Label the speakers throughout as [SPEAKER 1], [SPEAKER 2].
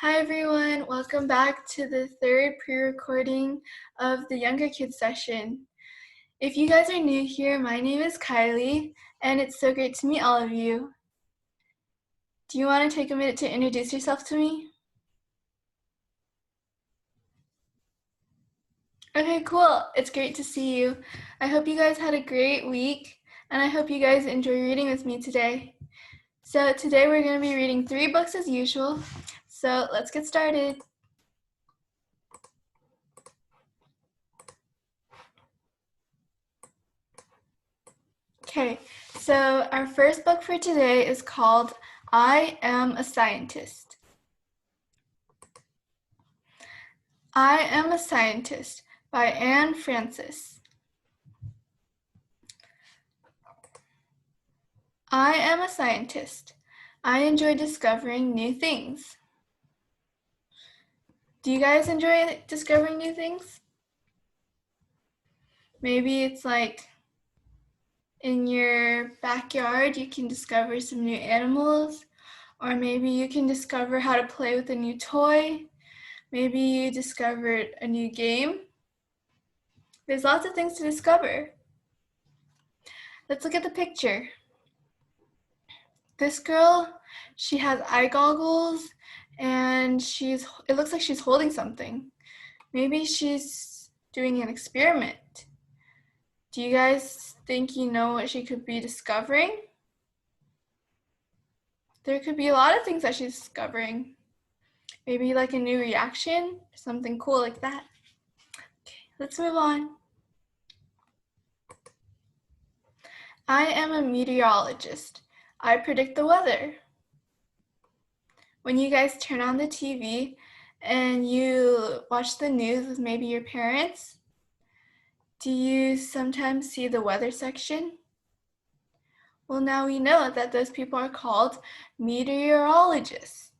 [SPEAKER 1] Hi everyone, welcome back to the third pre-recording of the Younger Kids session. If you guys are new here, my name is Kylie, and it's so great to meet all of you. Do you want to take a minute to introduce yourself to me? Okay, cool. It's great to see you. I hope you guys had a great week, and I hope you guys enjoy reading with me today. So today we're going to be reading 3 books as usual, so let's get started. Okay, so our first book for today is called I Am a Scientist. I Am a Scientist by Anne Francis. I am a scientist. I enjoy discovering new things. Do you guys enjoy discovering new things? Maybe it's like in your backyard you can discover some new animals, or maybe you can discover how to play with a new toy. Maybe you discovered a new game. There's lots of things to discover. Let's look at the picture. This girl, she has eye goggles and it looks like she's holding something. Maybe she's doing an experiment. Do you guys think you know what she could be discovering? There could be a lot of things that she's discovering. Maybe like a new reaction, something cool like that. Okay, let's move on. I am a meteorologist. I predict the weather. When you guys turn on the TV and you watch the news with maybe your parents, do you sometimes see the weather section? Well, now we know that those people are called meteorologists.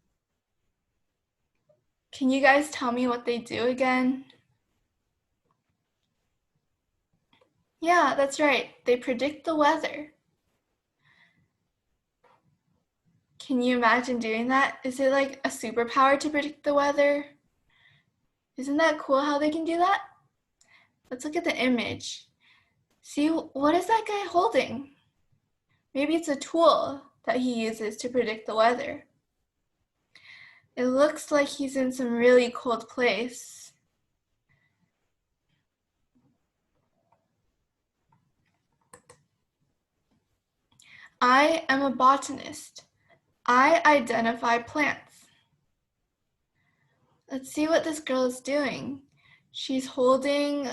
[SPEAKER 1] Can you guys tell me what they do again? Yeah, that's right. They predict the weather. Can you imagine doing that? Is it like a superpower to predict the weather? Isn't that cool how they can do that? Let's look at the image. See, what is that guy holding? Maybe it's a tool that he uses to predict the weather. It looks like he's in some really cold place. I am a botanist. I identify plants. Let's see what this girl is doing. She's holding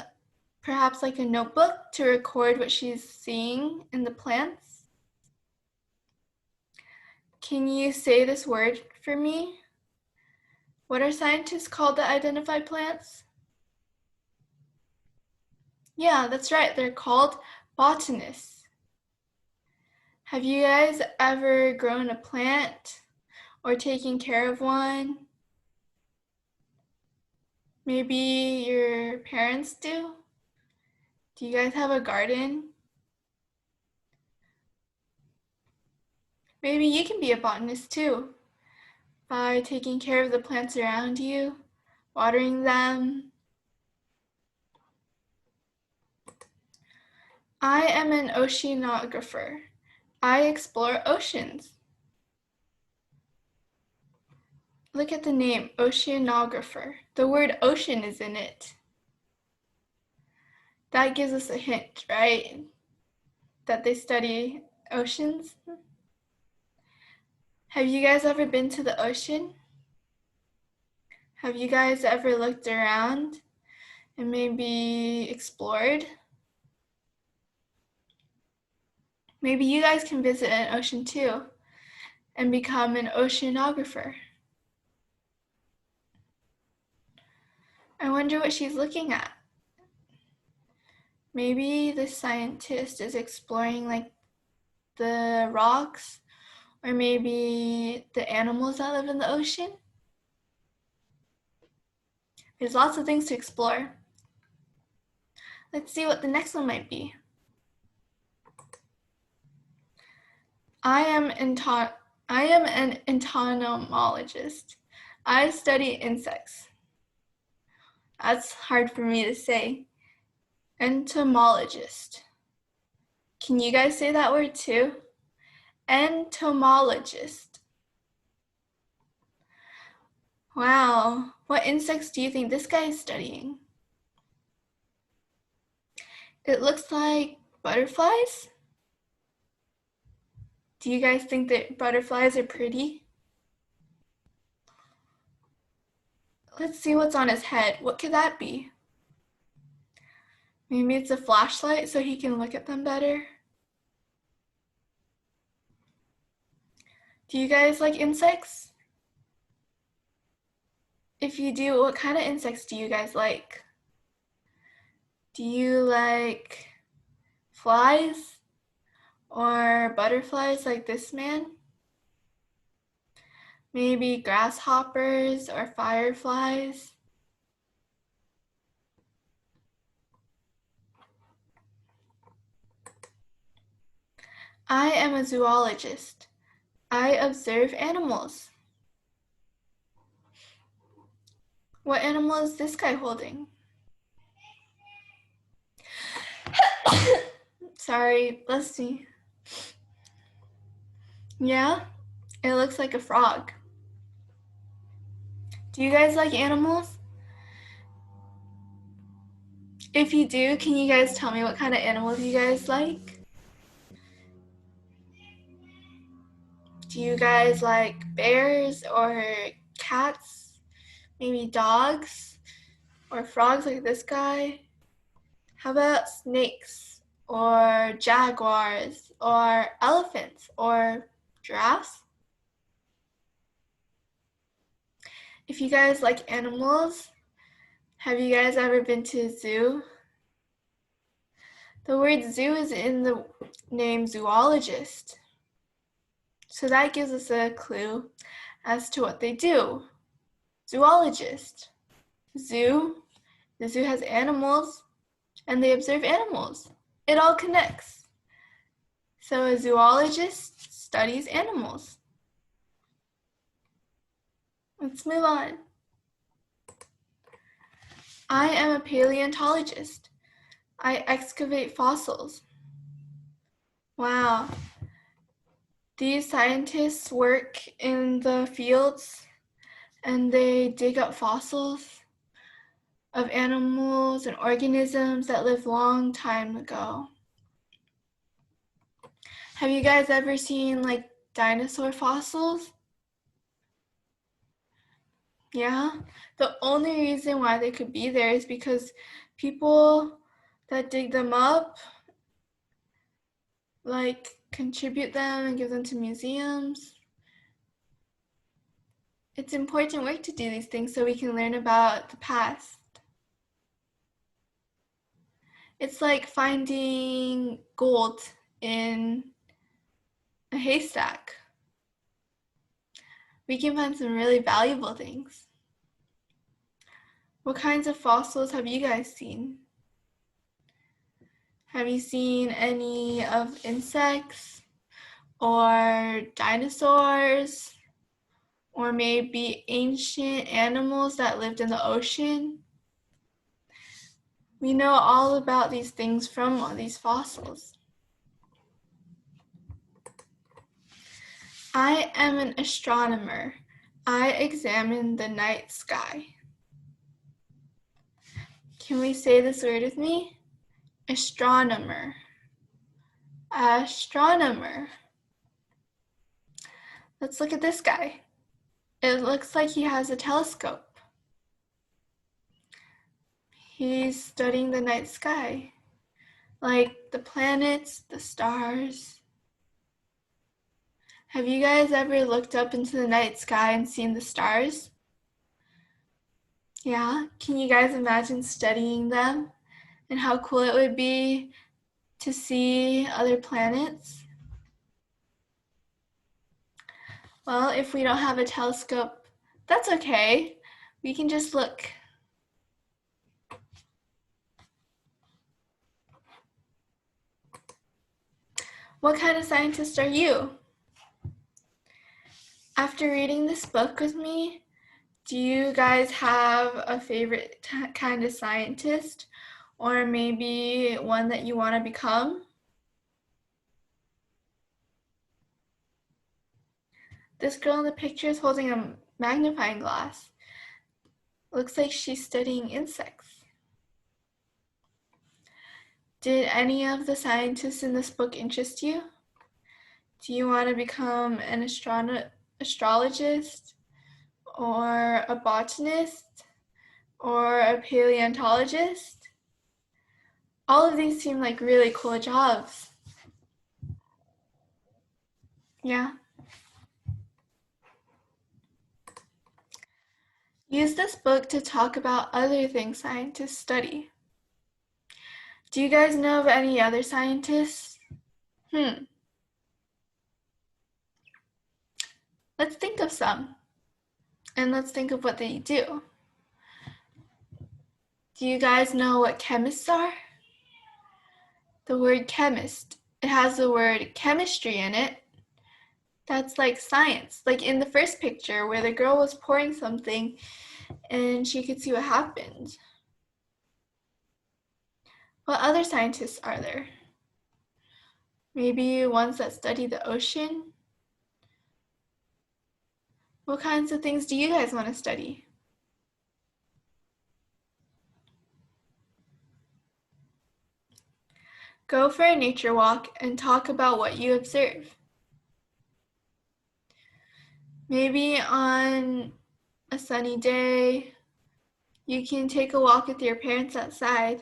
[SPEAKER 1] perhaps like a notebook to record what she's seeing in the plants. Can you say this word for me? What are scientists called that identify plants? Yeah, that's right. They're called botanists. Have you guys ever grown a plant or taken care of one? Maybe your parents do? Do you guys have a garden? Maybe you can be a botanist too, by taking care of the plants around you, watering them. I am an oceanographer. I explore oceans. Look at the name, oceanographer. The word ocean is in it. That gives us a hint, right? That they study oceans. Have you guys ever been to the ocean? Have you guys ever looked around and maybe explored? Maybe you guys can visit an ocean too and become an oceanographer. I wonder what she's looking at. Maybe the scientist is exploring like the rocks, or maybe the animals that live in the ocean. There's lots of things to explore. Let's see what the next one might be. I am an entomologist. I study insects. That's hard for me to say. Entomologist. Can you guys say that word too? Entomologist. Wow. What insects do you think this guy is studying? It looks like butterflies. Do you guys think that butterflies are pretty? Let's see what's on his head. What could that be? Maybe it's a flashlight so he can look at them better. Do you guys like insects? If you do, what kind of insects do you guys like? Do you like flies or butterflies like this man? Maybe grasshoppers or fireflies? I am a zoologist. I observe animals. What animal is this guy holding? Sorry, let's see. Yeah, it looks like a frog. Do you guys like animals? If you do, can you guys tell me what kind of animals you guys like? Do you guys like bears or cats? Maybe dogs or frogs like this guy? How about snakes or jaguars or elephants or giraffes? If you guys like animals, have you guys ever been to a zoo? The word zoo is in the name zoologist. So that gives us a clue as to what they do. Zoologist. Zoo. The zoo has animals and they observe animals. It all connects. So a zoologist studies animals. Let's move on. I am a paleontologist. I excavate fossils. Wow. These scientists work in the fields and they dig up fossils of animals and organisms that lived long time ago. Have you guys ever seen like dinosaur fossils? Yeah. The only reason why they could be there is because people that dig them up like contribute them and give them to museums. It's important work to do these things so we can learn about the past. It's like finding gold in a haystack. We can find some really valuable things. What kinds of fossils have you guys seen? Have you seen any of insects or dinosaurs or maybe ancient animals that lived in the ocean? We know all about these things from all these fossils. I am an astronomer. I examine the night sky. Can we say this word with me? Astronomer. Astronomer. Let's look at this guy. It looks like he has a telescope. He's studying the night sky, like the planets, the stars. Have you guys ever looked up into the night sky and seen the stars? Yeah, can you guys imagine studying them and how cool it would be to see other planets? Well, if we don't have a telescope, that's okay. We can just look. What kind of scientist are you? After reading this book with me, Do you guys have a favorite kind of scientist, or maybe one that you want to become? This girl in the picture is holding a magnifying glass. Looks like she's studying insects. Did any of the scientists in this book interest you? Do you want to become an astrologist, or a botanist, or a paleontologist? All of these seem like really cool jobs. Yeah. Use this book to talk about other things scientists study. Do you guys know of any other scientists? Let's think of some. And let's think of what they do. Do you guys know what chemists are? The word chemist, it has the word chemistry in it. That's like science, like in the first picture where the girl was pouring something and she could see what happened. What other scientists are there? Maybe ones that study the ocean? What kinds of things do you guys want to study? Go for a nature walk and talk about what you observe. Maybe on a sunny day, you can take a walk with your parents outside.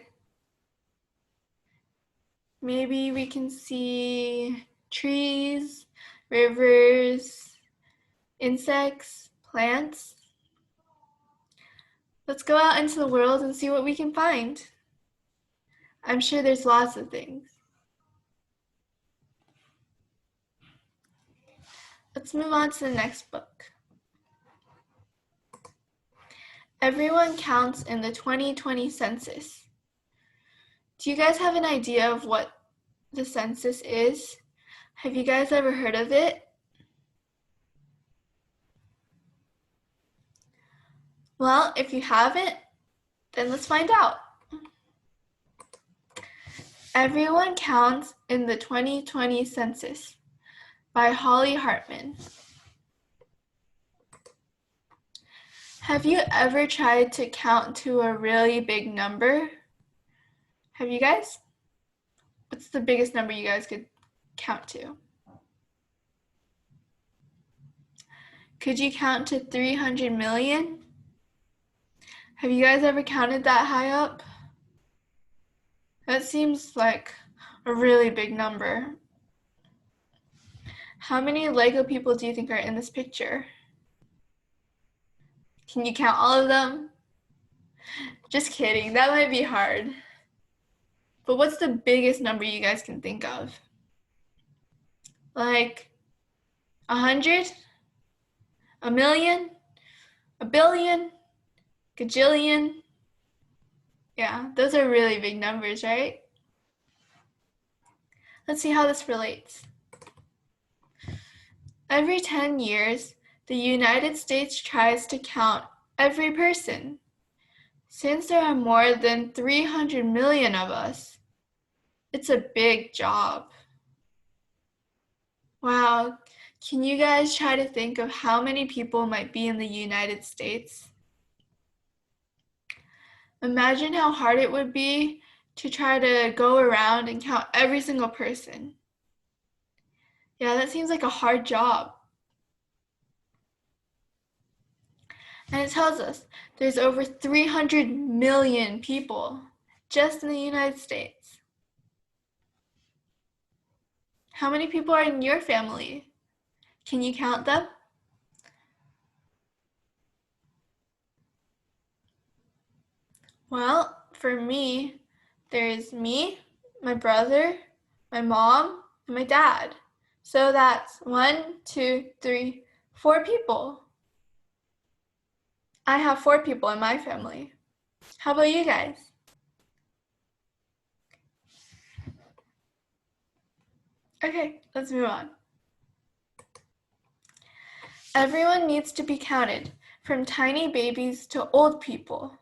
[SPEAKER 1] Maybe we can see trees, rivers, insects, plants. Let's go out into the world and see what we can find. I'm sure there's lots of things. Let's move on to the next book. Everyone counts in the 2020 census. Do you guys have an idea of what the census is? Have you guys ever heard of it? Well, if you haven't, then let's find out. Everyone Counts in the 2020 Census by Holly Hartman. Have you ever tried to count to a really big number? Have you guys? What's the biggest number you guys could count to? Could you count to 300 million? Have you guys ever counted that high up? That seems like a really big number. How many Lego people do you think are in this picture? Can you count all of them? Just kidding, that might be hard. But what's the biggest number you guys can think of? Like 100? A million? A billion? Gajillion? Yeah, those are really big numbers, right? Let's see how this relates. Every 10 years, the United States tries to count every person. Since there are more than 300 million of us, it's a big job. Wow, can you guys try to think of how many people might be in the United States? Imagine how hard it would be to try to go around and count every single person. Yeah, that seems like a hard job. And it tells us there's over 300 million people just in the United States. How many people are in your family? Can you count them? Well, for me, there's me, my brother, my mom, and my dad. So that's 1, 2, 3, 4 people. I have 4 people in my family. How about you guys? Okay, let's move on. Everyone needs to be counted from tiny babies to old people.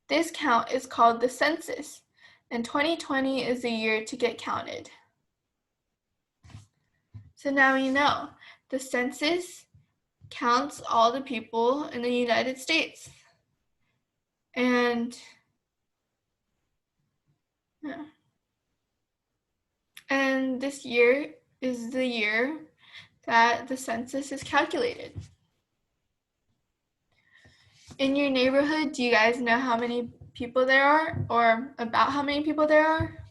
[SPEAKER 1] This count is called the census, and 2020 is the year to get counted. So now you know, the census counts all the people in the United States. And this year is the year that the census is calculated. In your neighborhood, do you guys know how many people there are, or about how many people there are?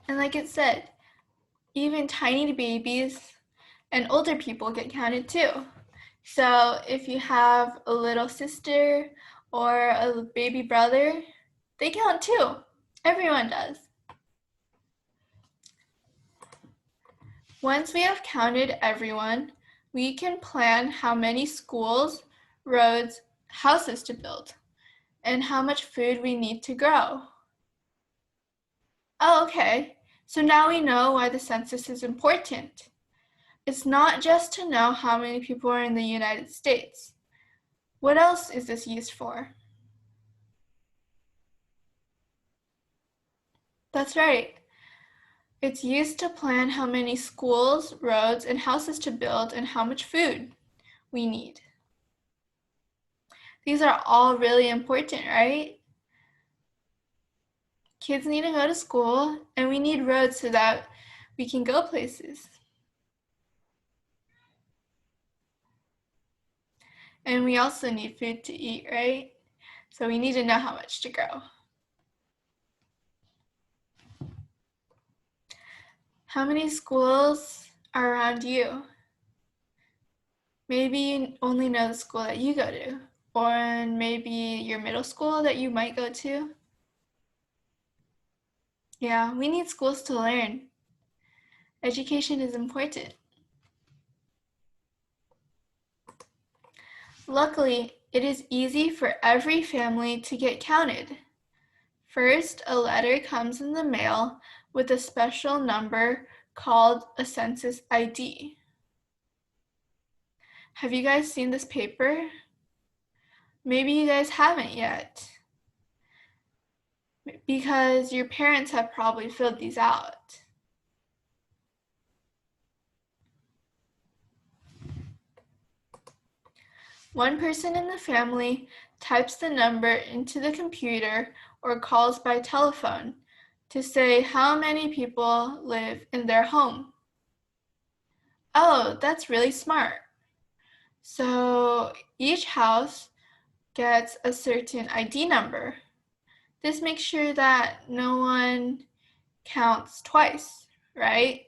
[SPEAKER 1] And like it said, even tiny babies and older people get counted too. So if you have a little sister or a baby brother, they count too. Everyone does. Once we have counted everyone, we can plan how many schools, roads, houses to build, and how much food we need to grow. Oh, okay. So now we know why the census is important. It's not just to know how many people are in the United States. What else is this used for? That's right. It's used to plan how many schools, roads, and houses to build and how much food we need. These are all really important, right? Kids need to go to school, and we need roads so that we can go places. And we also need food to eat, right? So we need to know how much to grow. How many schools are around you? Maybe you only know the school that you go to, or maybe your middle school that you might go to. Yeah, we need schools to learn. Education is important. Luckily, it is easy for every family to get counted. First, a letter comes in the mail with a special number called a census ID. Have you guys seen this paper? Maybe you guys haven't yet, because your parents have probably filled these out. One person in the family types the number into the computer or calls by telephone to say how many people live in their home. Oh, that's really smart. So each house gets a certain ID number. This makes sure that no one counts twice, right?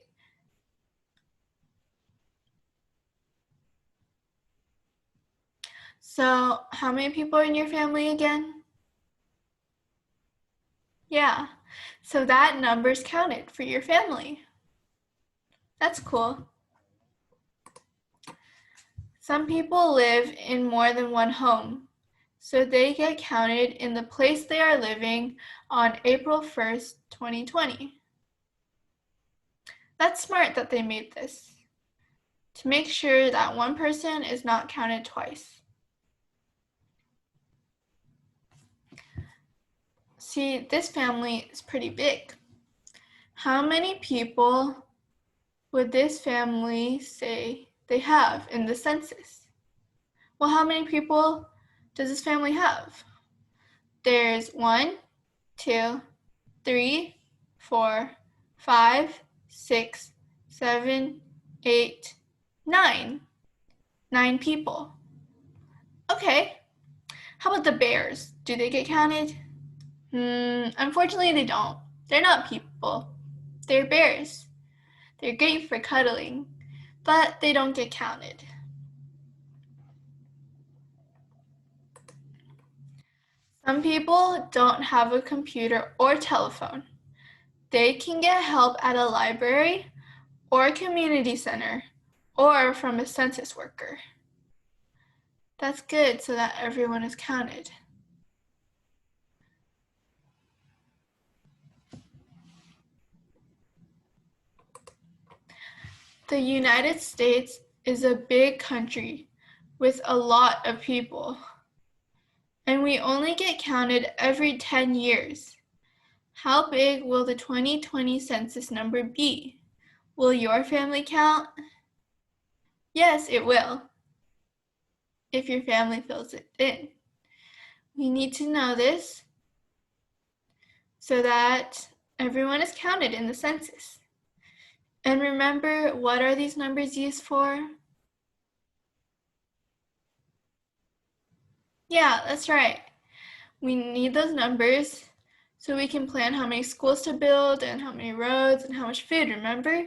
[SPEAKER 1] So how many people are in your family again? Yeah, so that number's counted for your family. That's cool. Some people live in more than one home, so they get counted in the place they are living on April 1st, 2020. That's smart that they made this, to make sure that one person is not counted twice. See, this family is pretty big. How many people would this family say they have in the census? Well, how many people does this family have? There's 1, 2, 3, 4, 5, 6, 7, 8, 9. 9 people. Okay. How about the bears? Do they get counted? Unfortunately, they don't. They're not people. They're bears. They're great for cuddling, but they don't get counted. Some people don't have a computer or telephone. They can get help at a library or a community center or from a census worker. That's good so that everyone is counted. The United States is a big country with a lot of people, and we only get counted every 10 years. How big will the 2020 census number be? Will your family count? Yes, it will, if your family fills it in. We need to know this so that everyone is counted in the census. And remember, what are these numbers used for? Yeah, that's right. We need those numbers so we can plan how many schools to build and how many roads and how much food, remember?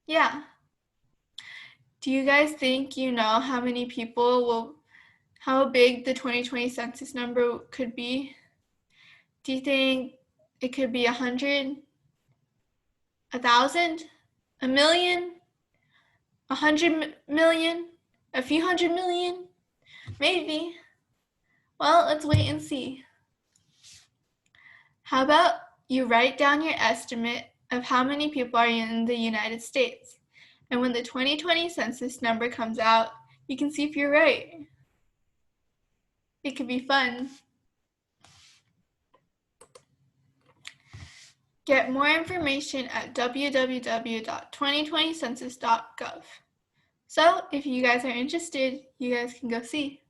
[SPEAKER 1] Yeah. Do you guys think you know how many people how big the 2020 census number could be? Do you think it could be 100, 1,000, a million, 100 million, a few hundred million? Maybe. Well, let's wait and see. How about you write down your estimate of how many people are in the United States? And when the 2020 census number comes out, you can see if you're right. It could be fun. Get more information at www.2020census.gov. So, if you guys are interested, you guys can go see.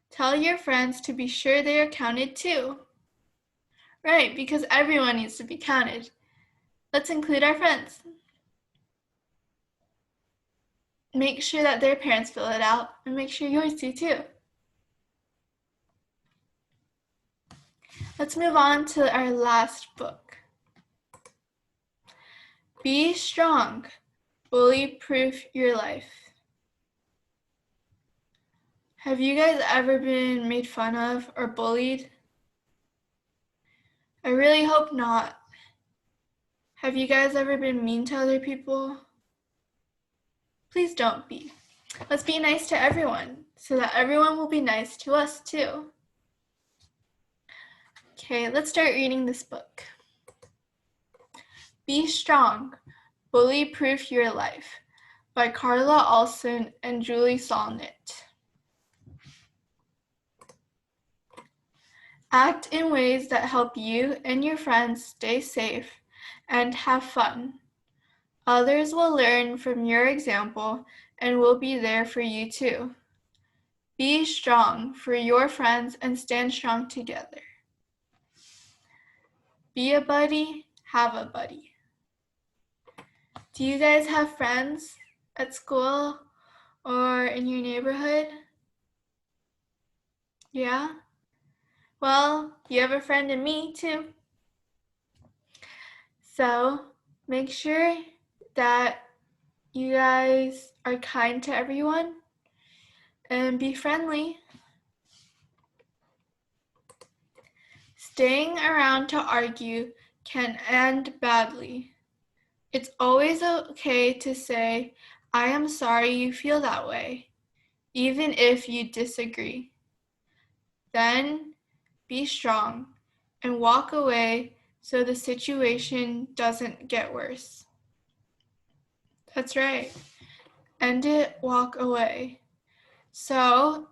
[SPEAKER 1] Tell your friends to be sure they are counted too. Right, because everyone needs to be counted. Let's include our friends. Make sure that their parents fill it out, and make sure yours do too. Let's move on to our last book. Be strong. Bully-proof your life. Have you guys ever been made fun of or bullied? I really hope not. Have you guys ever been mean to other people? Please don't be. Let's be nice to everyone so that everyone will be nice to us too. Okay, let's start reading this book. Be Strong, Bully-Proof Your Life by Carla Olson and Julie Solnit. Act in ways that help you and your friends stay safe and have fun. Others will learn from your example and will be there for you too. Be strong for your friends and stand strong together. Be a buddy, have a buddy. Do you guys have friends at school or in your neighborhood? Yeah? Well, you have a friend in me too. So make sure that you guys are kind to everyone and be friendly. Staying around to argue can end badly. It's always okay to say, I am sorry you feel that way, even if you disagree. Then be strong and walk away so the situation doesn't get worse. That's right. End it, walk away. So,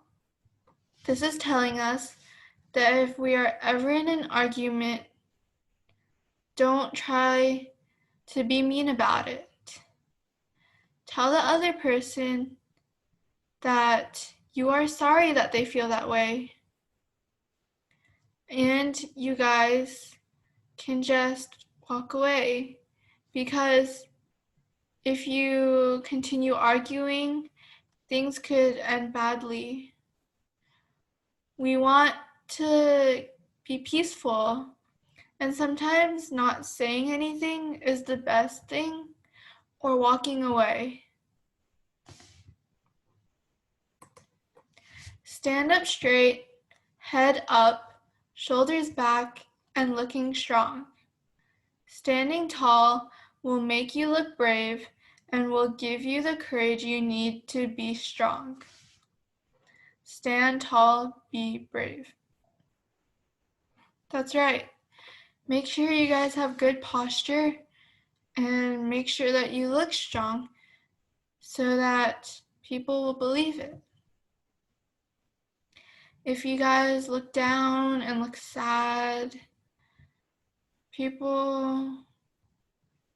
[SPEAKER 1] this is telling us that if we are ever in an argument, don't try to be mean about it. Tell the other person that you are sorry that they feel that way. And you guys can just walk away, because if you continue arguing, things could end badly. We want to be peaceful, and sometimes not saying anything is the best thing, or walking away. Stand up straight, head up, shoulders back, and looking strong. Standing tall will make you look brave and will give you the courage you need to be strong. Stand tall, be brave. That's right. Make sure you guys have good posture and make sure that you look strong so that people will believe it. If you guys look down and look sad, people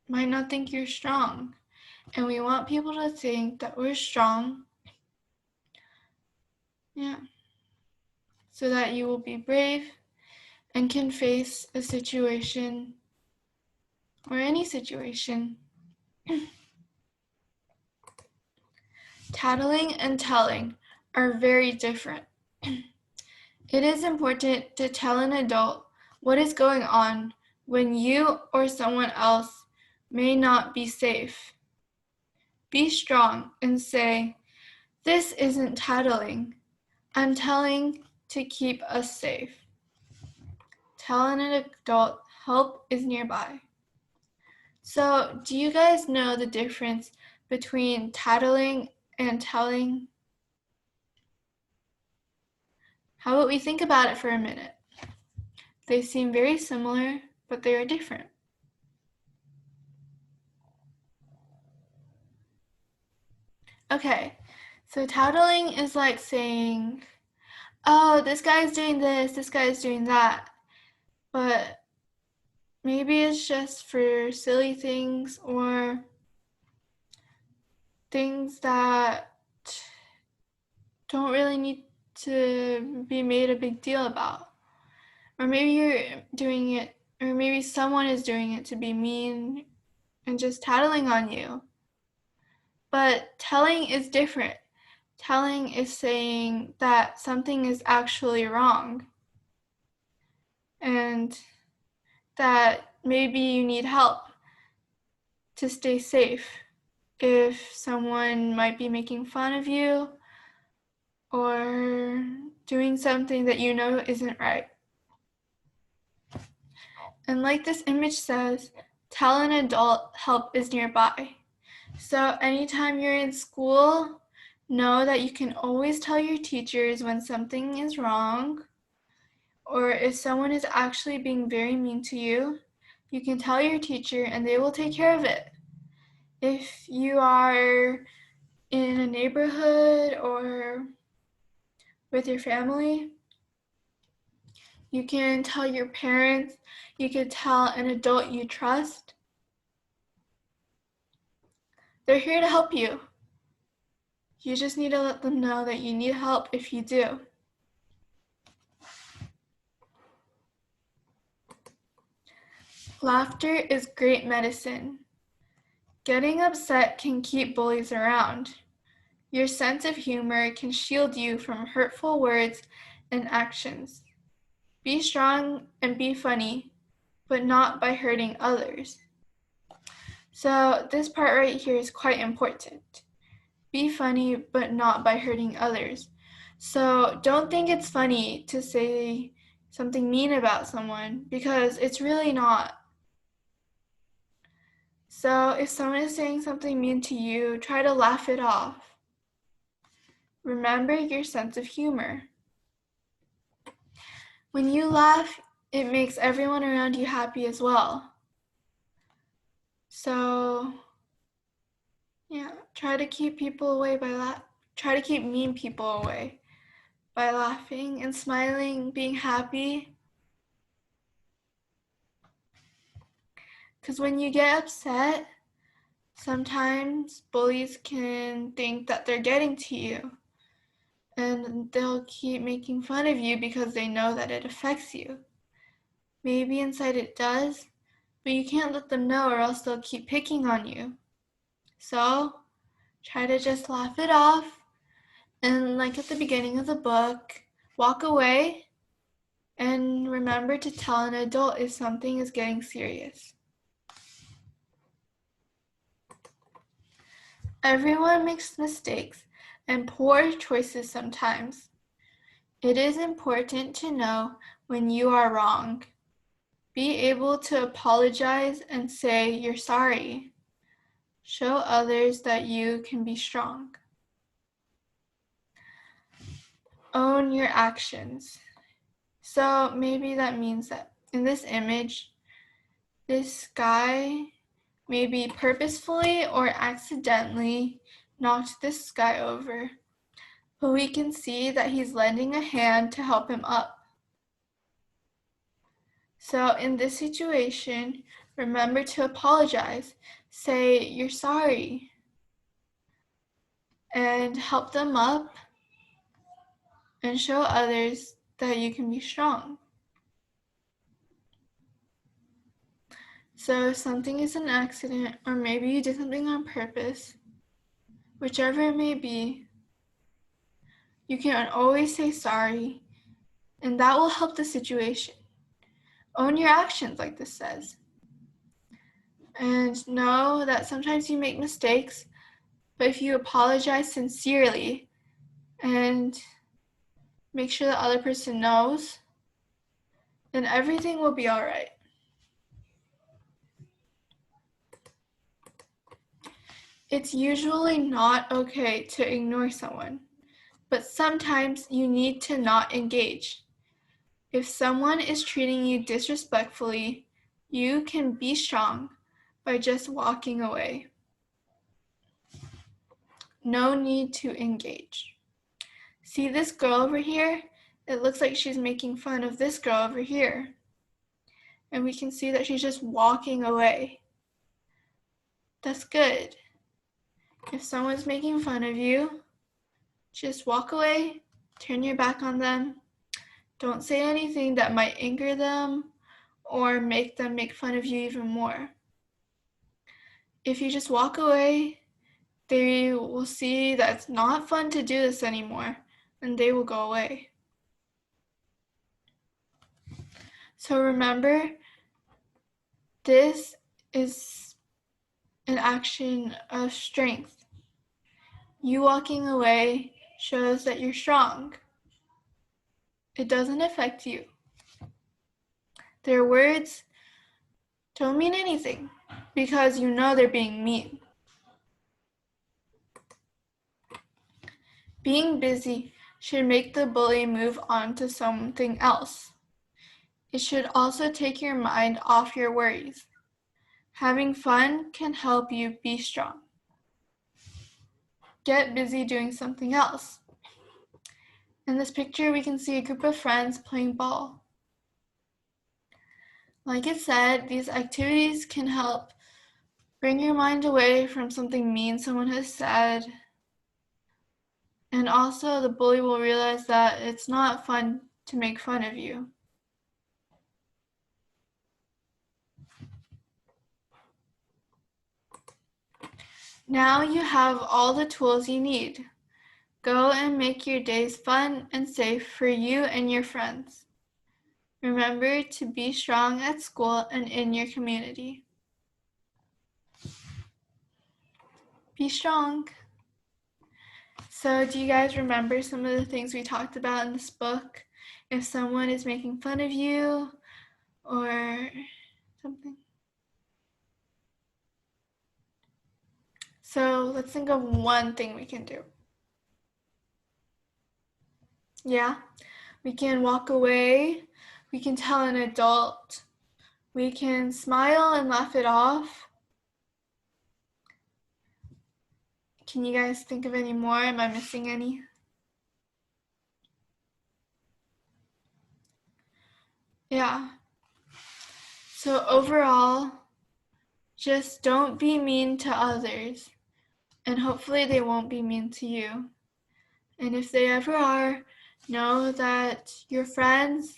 [SPEAKER 1] might not think you're strong. And we want people to think that we're strong. Yeah. So that you will be brave and can face a situation or any situation. Tattling and telling are very different. It is important to tell an adult what is going on when you or someone else may not be safe. Be strong and say, "This isn't tattling. I'm telling to keep us safe." Tell an adult help is nearby. So, do you guys know the difference between tattling and telling? How about we think about it for a minute? They seem very similar, but they are different. Okay, so tattling is like saying, "Oh, this guy's doing this guy's doing that." But maybe it's just for silly things or things that don't really need to be made a big deal about. Or maybe you're doing it, or maybe someone is doing it to be mean and just tattling on you. But telling is different. Telling is saying that something is actually wrong and that maybe you need help to stay safe if someone might be making fun of you or doing something that you know isn't right. And like this image says, tell an adult help is nearby. So anytime you're in school, know that you can always tell your teachers when something is wrong, or if someone is actually being very mean to you, you can tell your teacher and they will take care of it. If you are in a neighborhood or with your family, you can tell your parents, you can tell an adult you trust. They're here to help you. You just need to let them know that you need help if you do. Laughter is great medicine. Getting upset can keep bullies around. Your sense of humor can shield you from hurtful words and actions. Be strong and be funny, but not by hurting others. So this part right here is quite important. Be funny, but not by hurting others. So don't think it's funny to say something mean about someone because it's really not. So if someone is saying something mean to you, try to laugh it off. Remember your sense of humor. When you laugh, it makes everyone around you happy as well. So, yeah, try to keep people away try to keep mean people away by laughing and smiling, being happy. Because when you get upset, sometimes bullies can think that they're getting to you. And they'll keep making fun of you because they know that it affects you. Maybe inside it does, but you can't let them know or else they'll keep picking on you. So, try to just laugh it off. And like at the beginning of the book, walk away and remember to tell an adult if something is getting serious. Everyone makes mistakes and poor choices sometimes. It is important to know when you are wrong. Be able to apologize and say you're sorry. Show others that you can be strong. Own your actions. So maybe that means that in this image, this guy maybe purposefully or accidentally knocked this guy over, but we can see that he's lending a hand to help him up. So in this situation, remember to apologize. Say you're sorry and help them up and show others that you can be strong. So if something is an accident, or maybe you did something on purpose, whichever it may be, you can always say sorry, and that will help the situation. Own your actions, like this says. And know that sometimes you make mistakes, but if you apologize sincerely and make sure the other person knows, then everything will be all right. It's usually not okay to ignore someone, but sometimes you need to not engage. If someone is treating you disrespectfully, you can be strong by just walking away. No need to engage. See this girl over here? It looks like she's making fun of this girl over here. And we can see that she's just walking away. That's good. If someone's making fun of you, just walk away, turn your back on them. Don't say anything that might anger them or make them make fun of you even more. If you just walk away, they will see that it's not fun to do this anymore, and they will go away. So remember, this is an action of strength. You walking away shows that you're strong. It doesn't affect you. Their words don't mean anything because you know they're being mean. Being busy should make the bully move on to something else. It should also take your mind off your worries. Having fun can help you be strong. Get busy doing something else. In this picture, we can see a group of friends playing ball. Like it said, these activities can help bring your mind away from something mean someone has said. And also, the bully will realize that it's not fun to make fun of you. Now you have all the tools you need. Go and make your days fun and safe for you and your friends. Remember to be strong at school and in your community. Be strong. So do you guys remember some of the things we talked about in this book? If someone is making fun of you or something. So let's think of one thing we can do. Yeah, we can walk away. We can tell an adult. We can smile and laugh it off. Can you guys think of any more? Am I missing any? Yeah. So overall, just don't be mean to others, and hopefully they won't be mean to you. And if they ever are, know that your friends,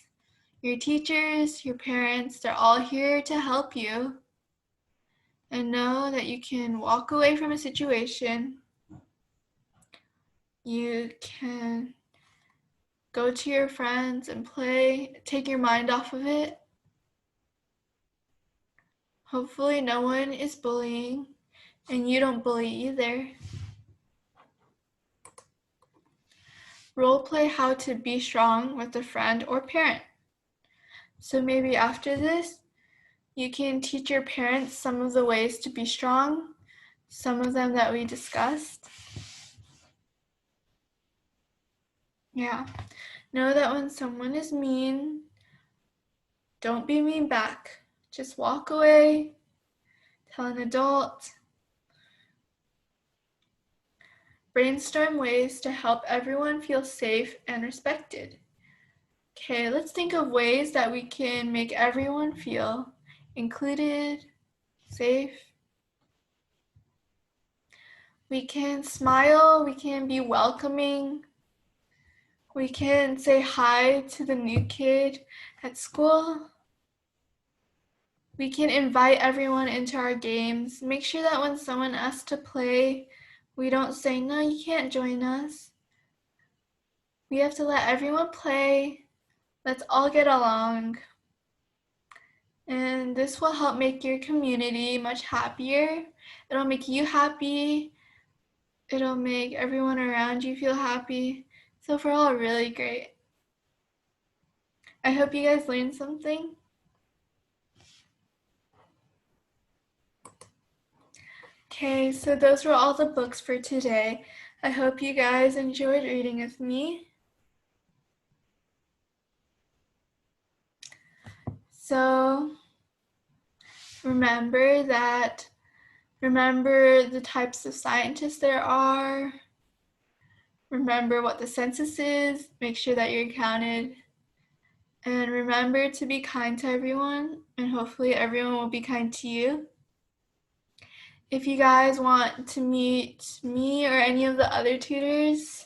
[SPEAKER 1] your teachers, your parents, they're all here to help you. And know that you can walk away from a situation. You can go to your friends and play, take your mind off of it. Hopefully no one is bullying, and you don't bully either. Role play how to be strong with a friend or parent. So maybe after this, you can teach your parents some of the ways to be strong, some of them that we discussed. Yeah. Know that when someone is mean, don't be mean back. Just walk away, tell an adult. Brainstorm ways to help everyone feel safe and respected. Okay, let's think of ways that we can make everyone feel included, safe. We can smile, we can be welcoming, we can say hi to the new kid at school. We can invite everyone into our games. Make sure that when someone asks to play, we don't say, no, you can't join us. We have to let everyone play. Let's all get along. And this will help make your community much happier. It'll make you happy. It'll make everyone around you feel happy. So overall, really great. I hope you guys learned something. Okay, so those were all the books for today. I hope you guys enjoyed reading with me. So remember the types of scientists there are. Remember what the census is. Make sure that you're counted. And remember to be kind to everyone, and hopefully everyone will be kind to you. If you guys want to meet me or any of the other tutors,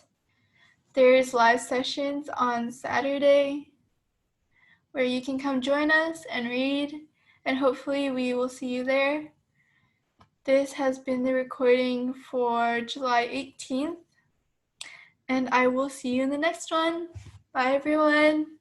[SPEAKER 1] there's live sessions on Saturday where you can come join us and read, and hopefully we will see you there. This has been the recording for July 18th, and I will see you in the next one. Bye, everyone.